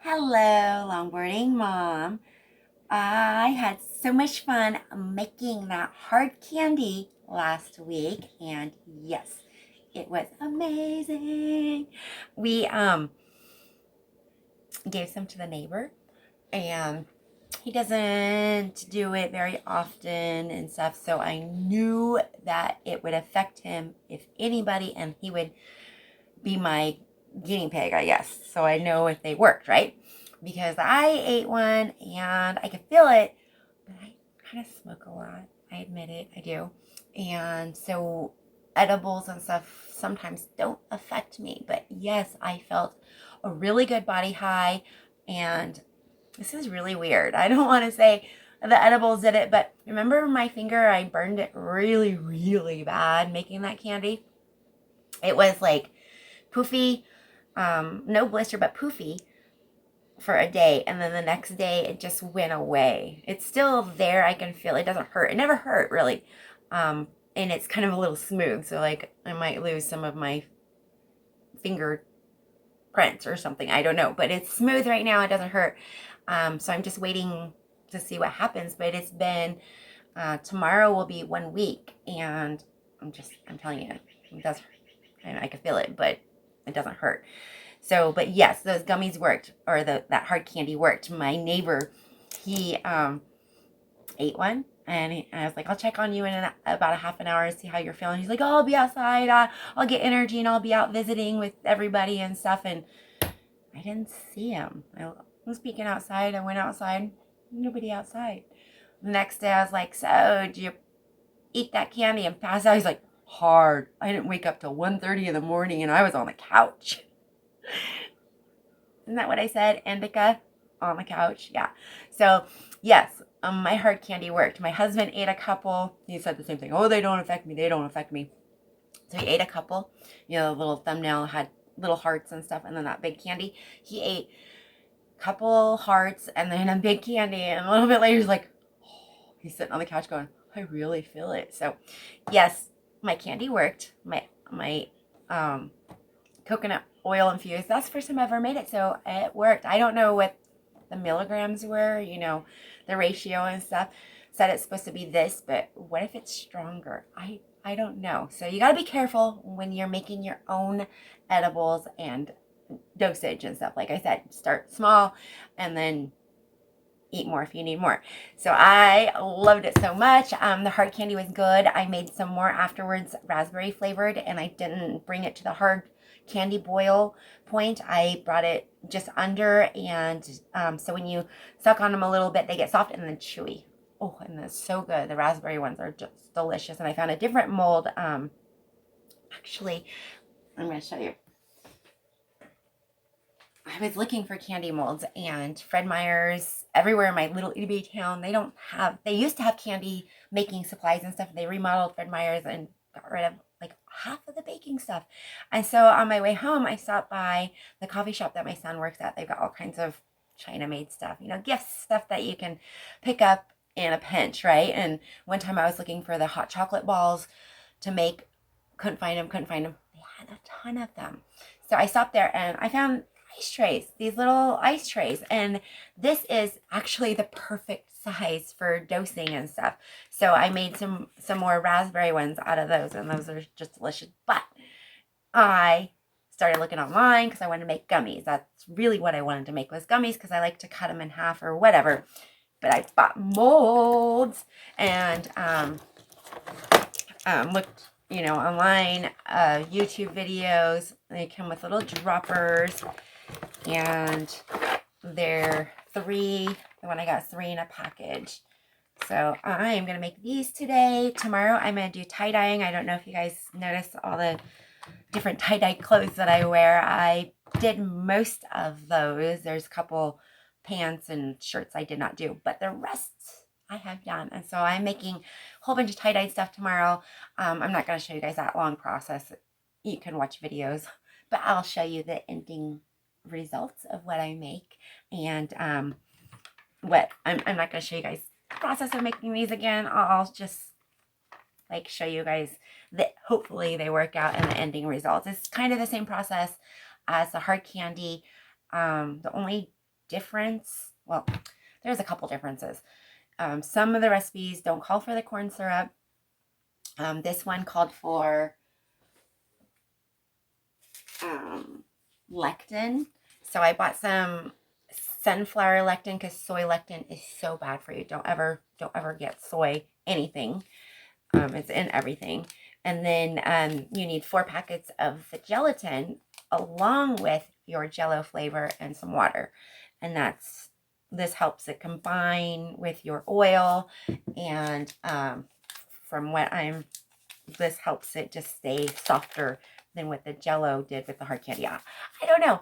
Hello, longboarding mom. I had so much fun making that hard candy last week, and yes, it was amazing. We gave some to the neighbor, and he doesn't do it very often and stuff, so I knew that it would affect him if anybody, and he would be my guinea pig, I guess. So I know if they worked, right? Because I ate one and I could feel it, but I kind of smoke a lot. I admit it, I do. And so edibles and stuff sometimes don't affect me. But yes, I felt a really good body high. And this is really weird. I don't want to say the edibles did it, but remember my finger? I burned it really, really bad making that candy. It was like poofy, no blister, but poofy for a day. And then the next day it just went away. It's still there. I can feel it. It doesn't hurt. It never hurt really. And it's kind of a little smooth. So like I might lose some of my finger prints or something. I don't know, but it's smooth right now. It doesn't hurt. So I'm just waiting to see what happens, but it's been, tomorrow will be 1 week, and I'm telling you, it does, and I can feel it, but it doesn't hurt. So, but yes, those gummies worked, or that hard candy worked. My neighbor, he ate one, and I was like, I'll check on you in about a half an hour and see how you're feeling. He's like, oh, I'll be outside. I'll get energy and I'll be out visiting with everybody and stuff. And I didn't see him. I was peeking outside. I went outside. Nobody outside. The next day I was like, so did you eat that candy and pass out? He's like, hard. I didn't wake up till 1:30 in the morning and I was on the couch. Isn't that what I said? Indica on the couch. Yeah. So yes, my hard candy worked. My husband ate a couple. He said the same thing. Oh, they don't affect me. They don't affect me. So he ate a couple. You know, the little thumbnail had little hearts and stuff, and then that big candy. He ate a couple hearts and then a big candy, and a little bit later he's like, oh, he's sitting on the couch going, I really feel it. So yes, my candy worked. My coconut oil infused. That's the first time I ever made it, so it worked. I don't know what the milligrams were, the ratio and stuff. Said it's supposed to be this, but what if it's stronger? I don't know. So you got to be careful when you're making your own edibles and dosage and stuff. Like I said, start small and then eat more if you need more. So I loved it so much. The hard candy was good. I made some more afterwards, raspberry flavored, and I didn't bring it to the hard candy boil point. I brought it just under, and so when you suck on them a little bit, they get soft and then chewy. Oh, and they're so good. The raspberry ones are just delicious. And I found a different mold. Actually, I'm going to show you. I was looking for candy molds, and Fred Meyer's, everywhere in my little itty bitty town, they used to have candy making supplies and stuff. They remodeled Fred Meyer's and got rid of like half of the baking stuff. And so on my way home, I stopped by the coffee shop that my son works at. They've got all kinds of China made stuff, gifts, stuff that you can pick up in a pinch, right? And one time I was looking for the hot chocolate balls to make, couldn't find them. They had a ton of them. So I stopped there and I found ice trays, these little ice trays, and this is actually the perfect size for dosing and stuff. So I made some more raspberry ones out of those, and those are just delicious. But I started looking online because I wanted to make gummies. That's really what I wanted to make, was gummies, because I like to cut them in half or whatever. But I bought molds and looked online, YouTube videos. They come with little droppers, and they're three. The one I got is 3 in a package. So I am going to make these today. Tomorrow I'm going to do tie-dyeing. I don't know if you guys notice all the different tie-dye clothes that I wear. I did most of those. There's a couple pants and shirts I did not do, but the rest I have done. And so I'm making a whole bunch of tie-dye stuff tomorrow. I'm not going to show you guys that long process. You can watch videos, but I'll show you the ending results of what I make. And what I'm not going to show you guys the process of making these again. I'll just like show you guys that hopefully they work out and the ending results. It's kind of the same process as the hard candy. The only difference. Well, there's a couple differences. Some of the recipes don't call for the corn syrup. This one called for lectin. So I bought some sunflower lectin because soy lectin is so bad for you. Don't ever get soy anything. It's in everything. And then you need 4 packets of the gelatin along with your Jello flavor and some water. And this helps it combine with your oil. And from what this helps it just stay softer than what the Jello did with the hard candy. I don't know.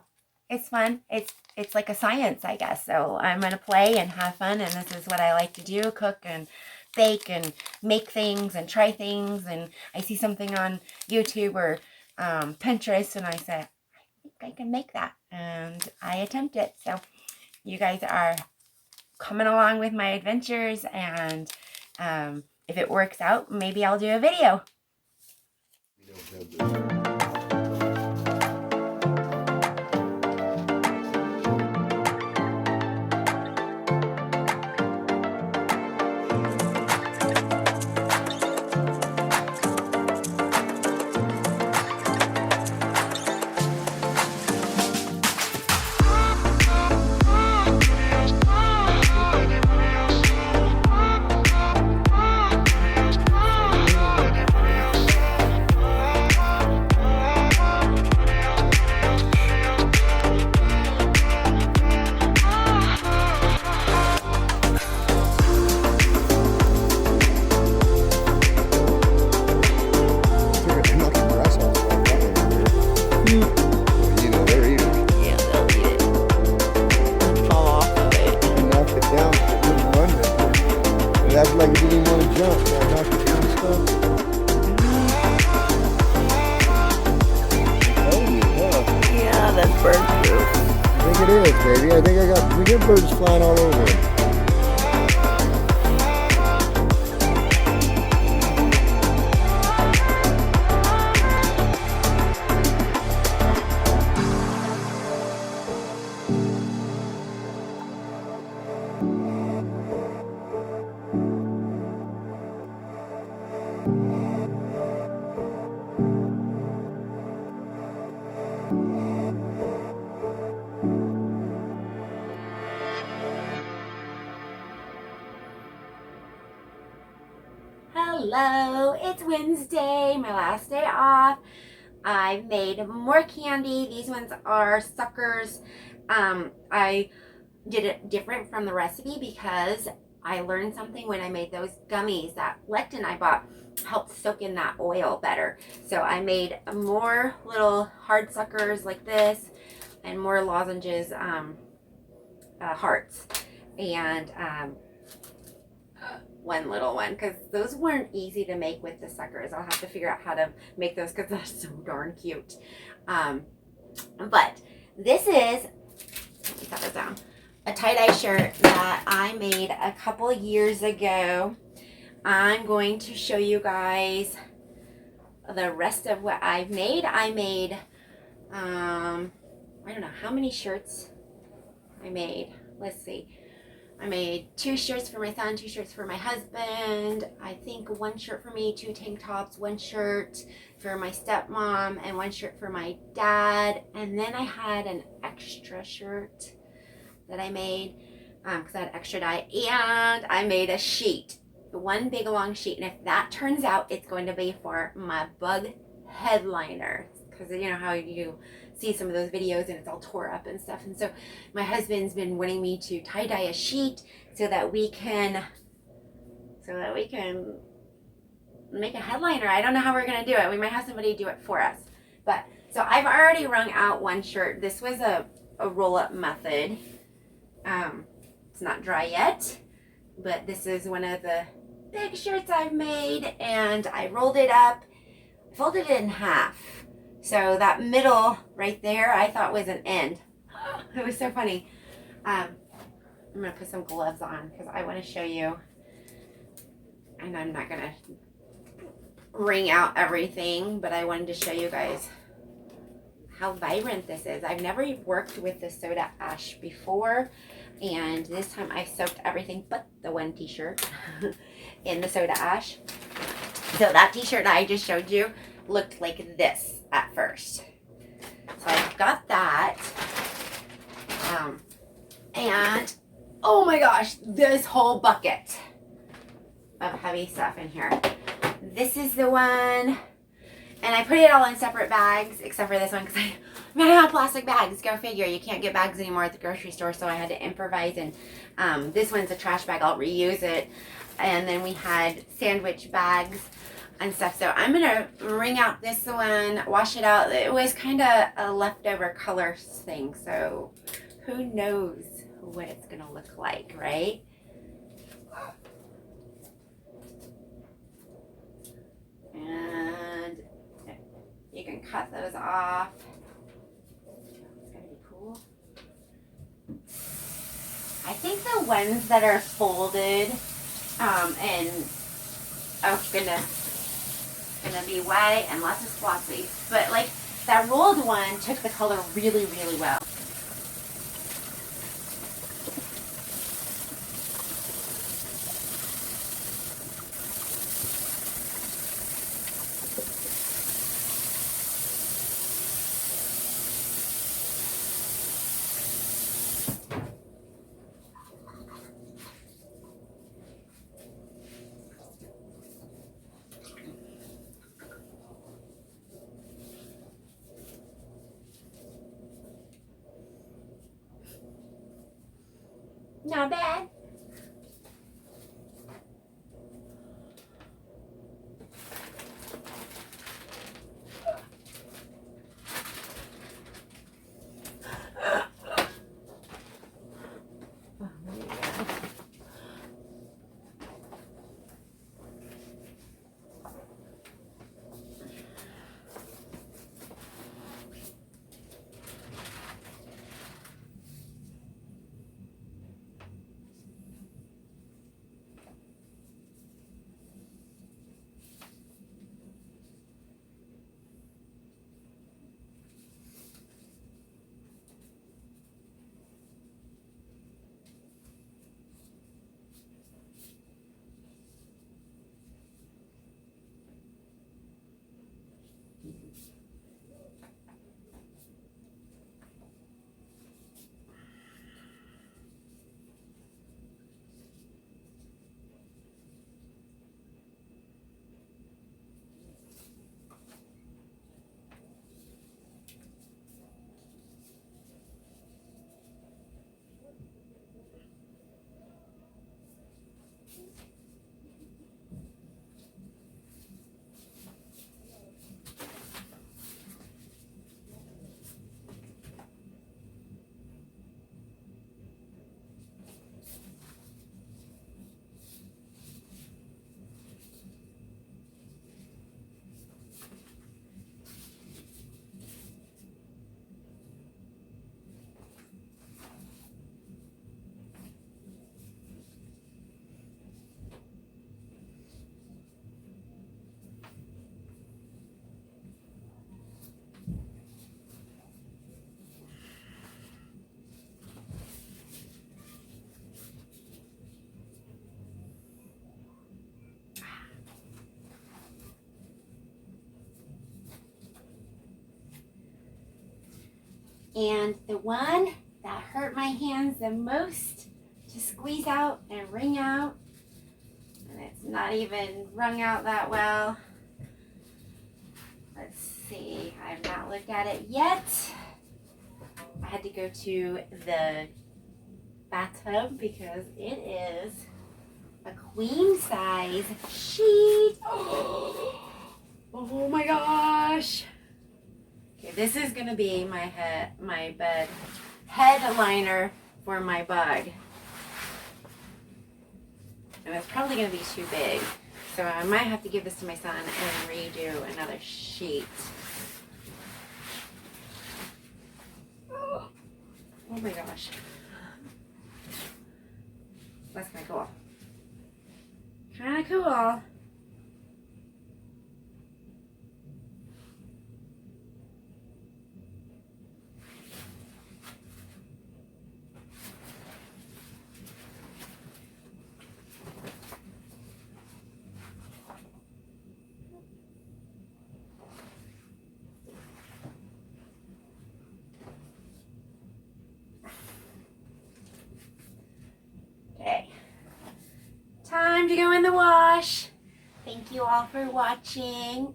It's fun. It's like a science, I guess. So I'm going to play and have fun. And this is what I like to do, cook and bake and make things and try things. And I see something on YouTube or Pinterest, and I say, I think I can make that. And I attempt it. So you guys are coming along with my adventures. And if it works out, maybe I'll do a video. That's like if you didn't want to jump, so I knocked it down and stuff. Yeah, that's bird proof. I think it is, baby. I think we get birds flying all over it. Hello, it's Wednesday, my last day off. I've made more candy. These ones are suckers. I did it different from the recipe because I learned something when I made those gummies. That lectin I bought helped soak in that oil better. So I made more little hard suckers like this and more lozenges, hearts, and one little one, because those weren't easy to make with the suckers. I'll have to figure out how to make those because they're so darn cute. But this is, let me set this down, a tie-dye shirt that I made a couple years ago. I'm going to show you guys the rest of what I've made. I made, I don't know how many shirts I made. Let's see. I made 2 shirts for my son, 2 shirts for my husband. I think 1 shirt for me, 2 tank tops, 1 shirt for my stepmom, and 1 shirt for my dad. And then I had an extra shirt that I made because I had extra dye. And I made a sheet, 1 big long sheet. And if that turns out, it's going to be for my bug headliner. Because you know how you see some of those videos and it's all tore up and stuff. And so my husband's been wanting me to tie-dye a sheet so that we can make a headliner. I don't know how we're gonna do it. We might have somebody do it for us. But so I've already wrung out 1 shirt. This was a roll-up method. It's not dry yet, but this is one of the big shirts I've made, and I rolled it up, folded it in half. So that middle right there, I thought was an end. It was so funny. I'm gonna put some gloves on because I want to show you, and I'm not gonna wring out everything, but I wanted to show you guys how vibrant this is. I've never worked with the soda ash before, and this time I soaked everything but the one t-shirt in the soda ash. So that t-shirt I just showed you looked like this at first. So I got that. And oh my gosh, this whole bucket of heavy stuff in here. This is the one, and I put it all in separate bags except for this one because I ran out of plastic bags. Go figure, you can't get bags anymore at the grocery store, so I had to improvise. And this one's a trash bag, I'll reuse it. And then we had sandwich bags and stuff. So I'm gonna wring out this one, wash it out. It was kind of a leftover color thing, so who knows what it's gonna look like, right? And you can cut those off. It's gonna be cool. I think the ones that are folded, and oh goodness, it's gonna be white and lots of splotchy. But like that rolled one took the color really, really well. Not bad. And the one that hurt my hands the most to squeeze out and wring out, and it's not even wrung out that well. Let's see, I've not looked at it yet. I had to go to the bathtub because it is a queen size sheet. Oh my gosh. Okay, this is gonna be my bed headliner for my bug. And it's probably gonna be too big. So I might have to give this to my son and redo another sheet. Oh my gosh. That's kind of cool. Kind of cool. to go in the wash. Thank you all for watching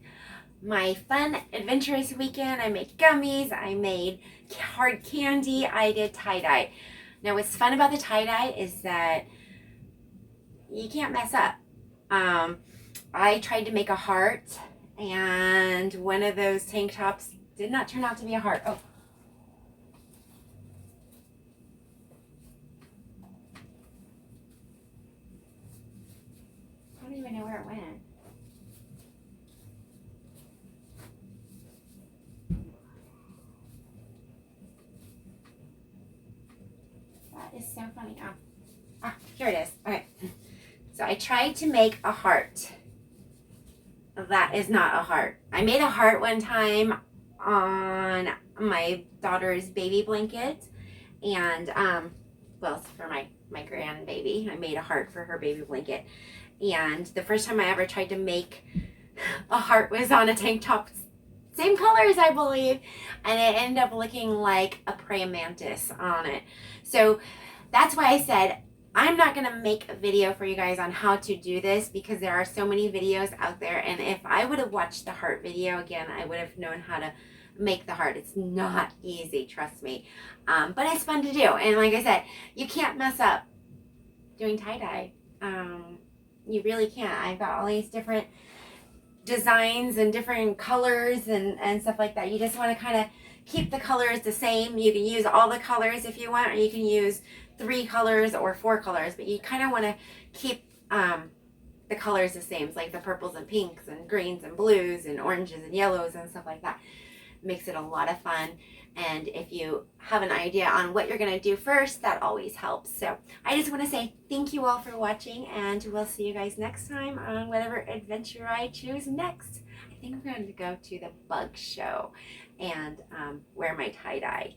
my fun, adventurous weekend. I made gummies, I made hard candy, I did tie-dye. Now what's fun about the tie-dye is that you can't mess up. I tried to make a heart, and one of those tank tops did not turn out to be a heart. Oh. I don't even know where it went. That is so funny. Here it is. Okay. So I tried to make a heart. That is not a heart. I made a heart one time on my daughter's baby blanket, and well, it's for my grandbaby. I made a heart for her baby blanket, and the first time I ever tried to make a heart was on a tank top, same colors I believe, and it ended up looking like a praying mantis on it. So that's why I said I'm not going to make a video for you guys on how to do this, because there are so many videos out there, and if I would have watched the heart video again, I would have known how to make the heart. It's not easy, trust me, but it's fun to do. And like I said, you can't mess up doing tie-dye. You really can't. I've got all these different designs and different colors and stuff like that. You just want to kind of keep the colors the same. You can use all the colors if you want, or you can use 3 colors or 4 colors, but you kind of want to keep the colors the same. It's like the purples and pinks and greens and blues and oranges and yellows and stuff like that. Makes it a lot of fun. And if you have an idea on what you're going to do first, that always helps. So I just want to say thank you all for watching, and we'll see you guys next time on whatever adventure I choose next. I think I'm going to go to the bug show and wear my tie-dye